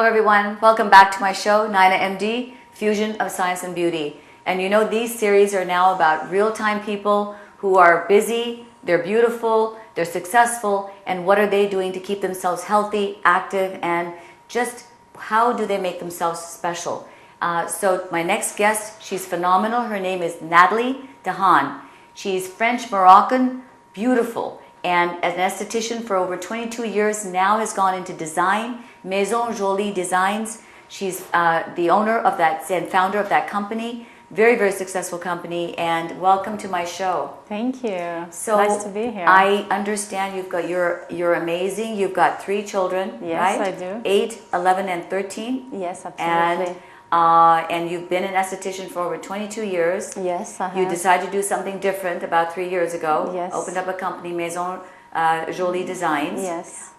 everyone. Welcome back to my show, NainaMD, Fusion of Science and Beauty. And you know, these series are now about real-time people who are busy, they're beautiful, they're successful, and what are they doing to keep themselves healthy, active, and just how do they make themselves special? So my next guest, she's phenomenal. Her name is Nathalie Dahan. She's French-Moroccan, beautiful, and as an esthetician for over 22 years, now has gone into design, Maison Jolie Designs. She's the owner of that and founder of that company. Very, very successful company, and welcome to my show. Thank you. So nice to be here. I understand you've got you're amazing. You've got 3 children, yes, right? I do. 8, 11, and 13. Yes, absolutely. And you've been an esthetician for over 22 years. Yes, I have. You decided to do something different about 3 years ago. Yes. Opened up a company, Maison Jolie Designs. Yes.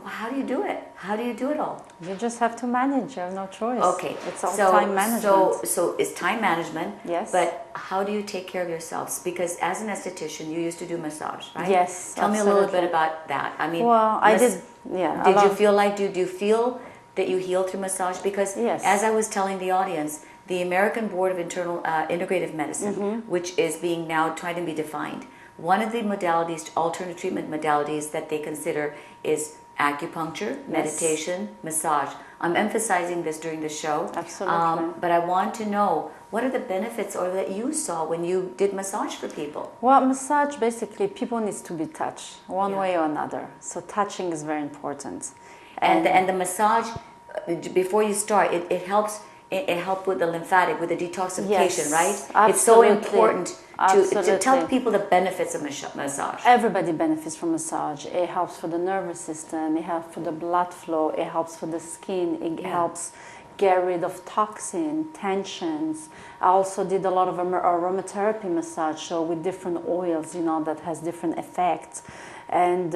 How do you do it? How do you do it all? You just have to manage. You have no choice. Okay. It's all time management. So it's time management. Yes. But how do you take care of yourselves? Because as an esthetician, you used to do massage, right? Yes. Tell me a little bit about that. I mean, well, I did. Yeah. Did you feel like do you feel that you heal through massage? Because yes. as I was telling the audience, the American Board of Integrative Medicine, which is being now trying to be defined, one of the modalities, alternative treatment modalities that they consider is acupuncture, meditation, massage. I'm emphasizing this during the show. Absolutely. But I want to know, what are the benefits or that you saw when you did massage for people? Well, massage, basically, people needs to be touched one way or another. So touching is very important. And the massage, before you start, it helps. It helps with the lymphatic, with the detoxification, yes, right? Absolutely. It's so important to tell Absolutely. people the benefits of massage. Everybody benefits from massage. It helps for the nervous system, it helps for the blood flow, it helps for the skin, it helps get rid of toxin, tensions. I also did a lot of aromatherapy massage, so with different oils, you know, that has different effects. And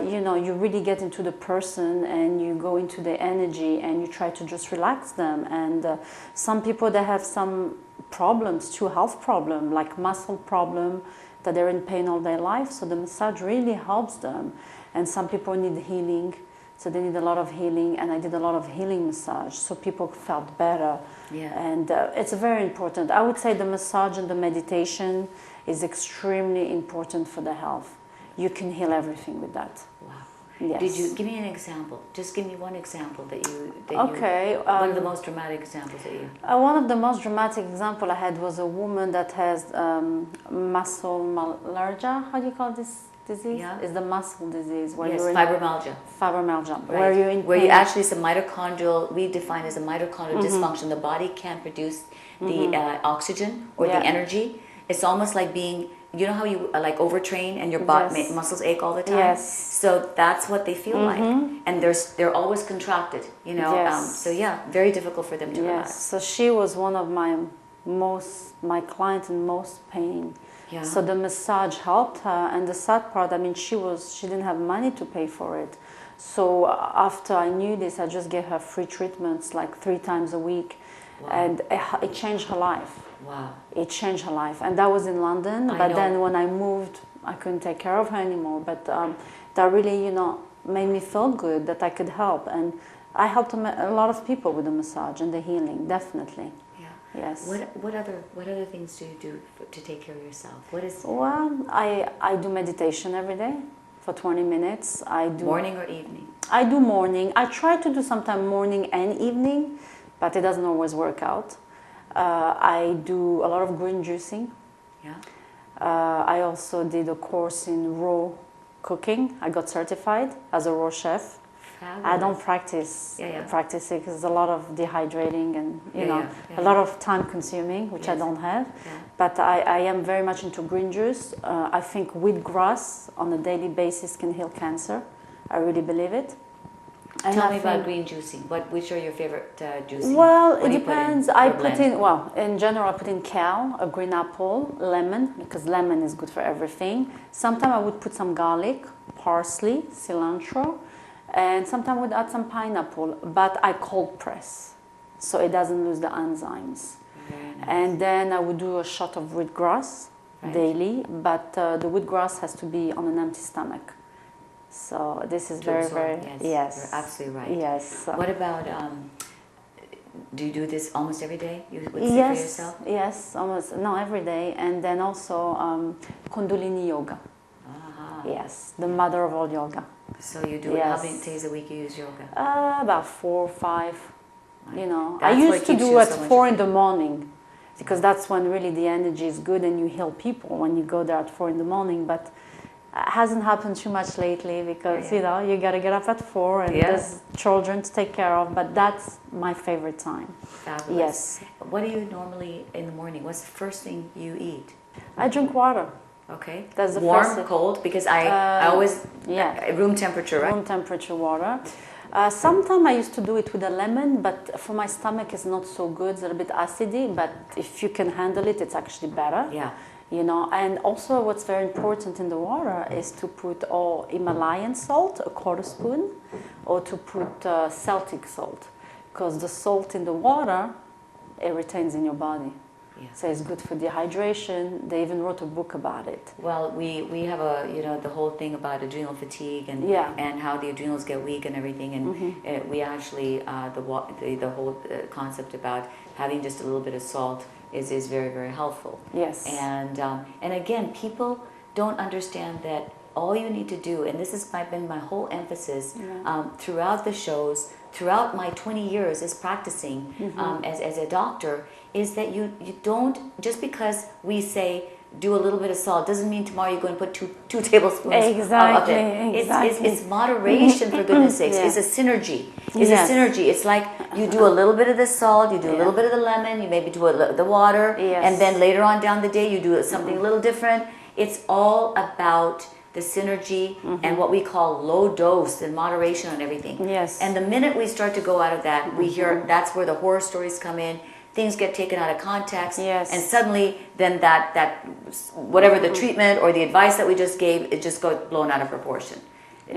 you know, you really get into the person and you go into the energy and you try to just relax them. And some people that have some problems too, health problem, like muscle problem, that they're in pain all their life, so the massage really helps them. And some people need healing, so they need a lot of healing, and I did a lot of healing massage, so people felt better. And it's very important. I would say the massage and the meditation is extremely important for the health. You can heal everything with that. Wow. Yes. Did you give me an example? Just give me one example that you. One of the most dramatic examples that you. One of the most dramatic example I had was a woman that has muscle myalgia. How do you call this disease? Yeah. It's the muscle disease where yes, you're fibromyalgia. Fibromyalgia. Right. Where you're in where pain. you actually, it's a mitochondrial. We define as a mitochondrial dysfunction. The body can't produce the oxygen or the energy. It's almost like being. You know how you like overtrain and your muscles ache all the time? Yes. So that's what they feel like. And they're always contracted, you know? Yes. So yeah, very difficult for them to relax. So she was one of my clients in most pain. Yeah. So the massage helped her, and the sad part, I mean, she didn't have money to pay for it. So after I knew this, I just gave her free treatments like 3 times a week. Wow. And it changed her life. Wow. It changed her life. And that was in London. But then when I moved, I couldn't take care of her anymore. But that really, you know, made me feel good that I could help. And I helped a lot of people with the massage and the healing, definitely. Yeah. Yes. What other things do you do to take care of yourself? What is? Well, I do meditation every day for 20 minutes. I do morning or evening? I do morning. I try to do sometime morning and evening, but it doesn't always work out. I do a lot of green juicing. Yeah. I also did a course in raw cooking. I got certified as a raw chef. Fabulous. I don't practice it because it's a lot of dehydrating and a lot of time consuming, which I don't have. Yeah. But I am very much into green juice. I think wheatgrass on a daily basis can heal cancer. I really believe it. And Tell me about green juicing. Which are your favorite juicing? Well, it depends. In general, I put in kale, a green apple, lemon, because lemon is good for everything. Sometimes I would put some garlic, parsley, cilantro, and sometimes I would add some pineapple, but I cold press, so it doesn't lose the enzymes. Very nice. And then I would do a shot of wheatgrass daily, but the wheatgrass has to be on an empty stomach. So this is To very, absorb, very, yes. You're absolutely right. Yes. What about, do you do this almost every day? You would say for yourself? Yes, almost, no, every day. And then also Kundalini yoga. Yes, the mother of all yoga. So you do it, how many days a week you use yoga? About 4 or 5, you know. That's I what used to keeps do you at so much 4 in the morning, because that's when really the energy is good and you heal people when you go there at 4 in the morning. But it hasn't happened too much lately because, you know, you got to get up at 4 and there's children to take care of. But that's my favorite time. Fabulous. Yes. What do you normally, in the morning, what's the first thing you eat? I drink water. Okay. That's the warm, first cold? Because I always, room temperature, right? Room temperature water. Sometimes I used to do it with a lemon, but for my stomach it's not so good. It's a little bit acidy, but if you can handle it, it's actually better. Yeah. You know, and also what's very important in the water is to put all Himalayan salt, a 1/4 spoon, or to put Celtic salt, because the salt in the water, it retains in your body. Yeah. So it's good for dehydration. They even wrote a book about it. Well, we have the whole thing about adrenal fatigue and how the adrenals get weak and everything, and we actually the whole concept about having just a little bit of salt is very, very helpful. Yes. And again, people don't understand that all you need to do, and this has been my whole emphasis throughout the shows, throughout my 20 years as practicing as a doctor, is that you don't, just because we say do a little bit of salt doesn't mean tomorrow you're going to put two tablespoons of it. It's moderation, for goodness sakes. It's a synergy. It's a synergy. It's like you do a little bit of the salt, you do a little bit of the lemon, you maybe do the water, and then later on down the day you do something a little different. It's all about the synergy and what we call low dose and moderation on everything. Yes. And the minute we start to go out of that, we hear that's where the horror stories come in. Things get taken out of context, and suddenly then that whatever the treatment or the advice that we just gave, it just got blown out of proportion.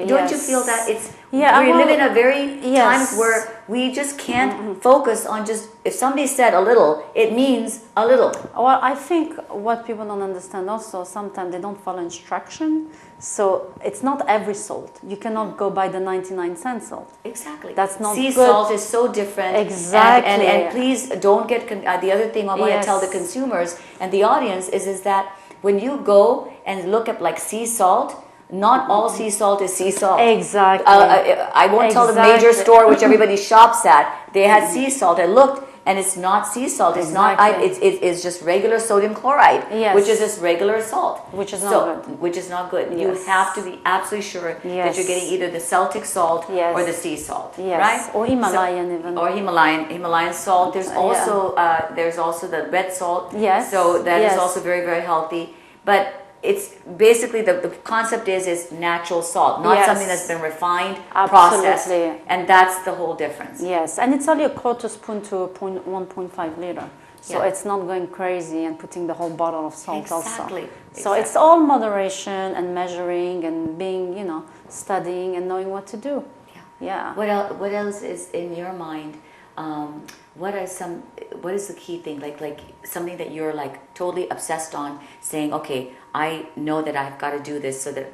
Don't you feel that we live in a very times where we just can't focus on just, if somebody said a little, it means a little. Well, I think what people don't understand also, sometimes they don't follow instruction. So it's not every salt. You cannot go by the 99-cent salt. Exactly. That's not sea good. Salt is so different. Exactly. And please don't get, the other thing I want to tell the consumers and the audience is that when you go and look at like sea salt, not all sea salt is sea salt. Exactly. I won't tell the major store which everybody shops at. They had sea salt. I looked, and it's not sea salt. It's not. It's just regular sodium chloride, which is just regular salt, which is not good. Which is not good. Yes. You have to be absolutely sure that you're getting either the Celtic salt or the sea salt, right? Or Himalayan even. Or Himalayan salt. There's also the red salt. Yes. So that is also very, very healthy, but. It's basically the concept is natural salt, not something that's been refined, processed, and that's the whole difference. Yes, and it's only a 1/4 spoon to 1.5 liter, so it's not going crazy and putting the whole bottle of salt also. So it's all moderation and measuring and being, studying and knowing what to do. Yeah. What else is in your mind? What is the key thing, like something that you're like totally obsessed on, saying, okay, I know that I've got to do this so that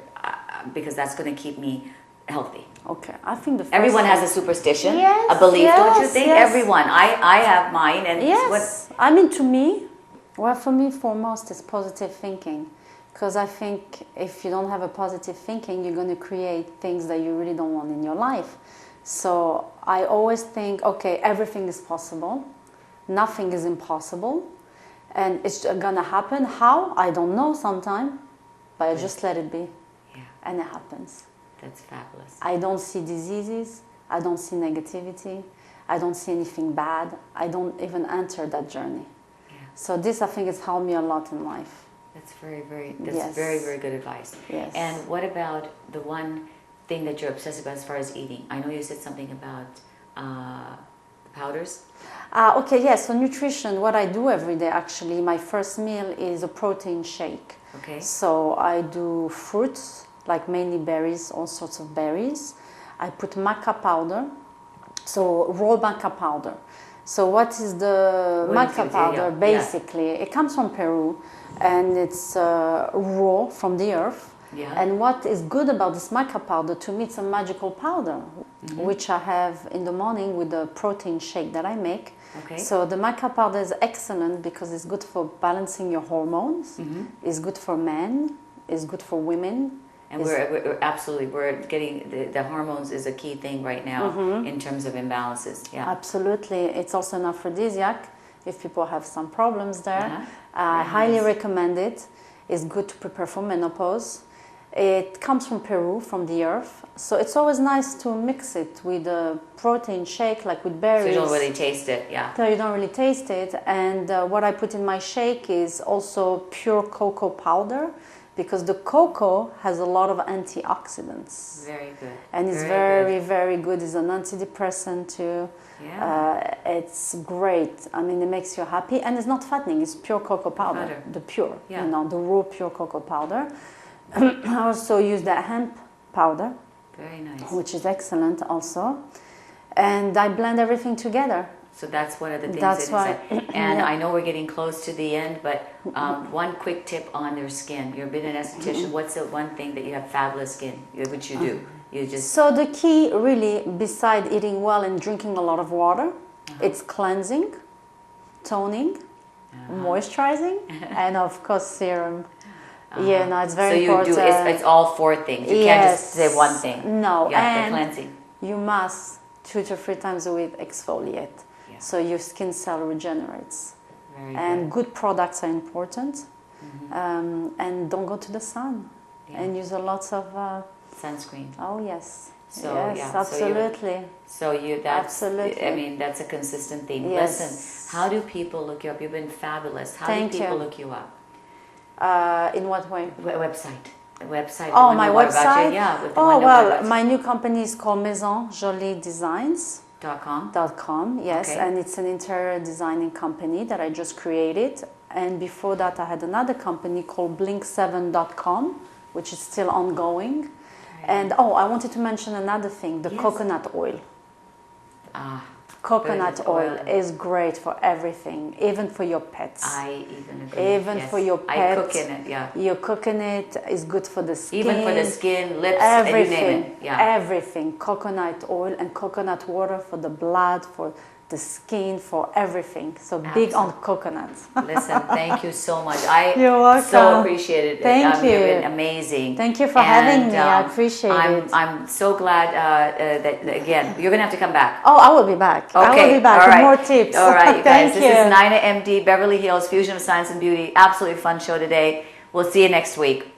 because that's going to keep me healthy. Okay, I think everyone has a superstition, a belief, don't you think? Everyone. I have mine, and I mean, to me, for me, foremost is positive thinking, because I think if you don't have a positive thinking, you're going to create things that you really don't want in your life. So I always think, okay, everything is possible, nothing is impossible, and it's gonna happen. How? I don't know sometimes, but I just let it be, and it happens. That's fabulous. I don't see diseases, I don't see negativity, I don't see anything bad, I don't even enter that journey. So this, I think, has helped me a lot in life. That's very, very good advice. Yes. And what about the one thing that you're obsessed about as far as eating? I know you said something about powders. Okay, yes. So nutrition, what I do every day, actually, my first meal is a protein shake. Okay. So I do fruits, like mainly berries, all sorts of berries. I put maca powder, so raw maca powder. So what is the maca powder? Basically, it comes from Peru, and it's raw from the earth. Yeah. And what is good about this Mica powder, to me, it's a magical powder, which I have in the morning with the protein shake that I make. Okay. So the Mica powder is excellent because it's good for balancing your hormones. It's good for men. It's good for women. And we're absolutely, we're getting, the hormones is a key thing right now in terms of imbalances. Yeah. Absolutely. It's also an aphrodisiac if people have some problems there. I Very highly nice. recommend it. It's good to prepare for menopause. It comes from Peru, from the earth. So it's always nice to mix it with a protein shake, like with berries. So you don't really taste it, yeah. So you don't really taste it. And what I put in my shake is also pure cocoa powder, because the cocoa has a lot of antioxidants. Very good. And it's very good. It's an antidepressant too. Yeah. It's great. I mean, it makes you happy. And it's not fattening. It's pure cocoa powder. The pure, Yeah. you know, the raw pure cocoa powder. I also use the hemp powder. Very nice. Which is excellent also. And I blend everything together. So that's one of the things That's that why, is and I know we're getting close to the end, but one quick tip on their skin. You've been an esthetician. What's the one thing that you have fabulous skin, which you do? You just So the key really, beside eating well and drinking a lot of water, it's cleansing, toning, moisturizing, and of course serum. Yeah, no, it's very important. So you do, it's all four things. You can't just say one thing. No, Yeah, and the cleansing. you must 2 to 3 times a week exfoliate. Yeah. So your skin cell regenerates. Very And good products are important. And don't go to the sun. Yeah. And use a lot of... Sunscreen. oh, yes. So, yes, yeah, absolutely. So that's, Absolutely. I mean, that's a consistent theme. Yes. Listen, how do people look you up? You've been fabulous. How Thank do people you. look you up? In what way? Website. The website. Oh, you my wanna know more about website? you? Yeah. With the Oh, one well, my new company is called Maison Jolie Designs. .com. Yes, Okay. and it's an interior designing company that I just created. And before that, I had another company called blink7.com, which is still ongoing. And I wanted to mention another thing, the coconut oil. Coconut oil is great for everything, even for your pets. I even agree. Even for your pets. I cook in it, yeah. You're cooking it, is good for the skin. Even for the skin, lips, everything, and you name it. Yeah. Everything. Coconut oil and coconut water for the blood, for the skin, for everything. So big on coconuts. Listen, thank you so much. You're welcome. So appreciate it. Thank you. You've been amazing. Thank you for having me. I appreciate it. I'm so glad that, again, you're going to have to come back. Oh, I will be back. Okay. I will be back All with right. more tips. All right, you guys. Thank This you. is NainaMD, Beverly Hills, Fusion of Science and Beauty. Absolutely fun show today. We'll see you next week.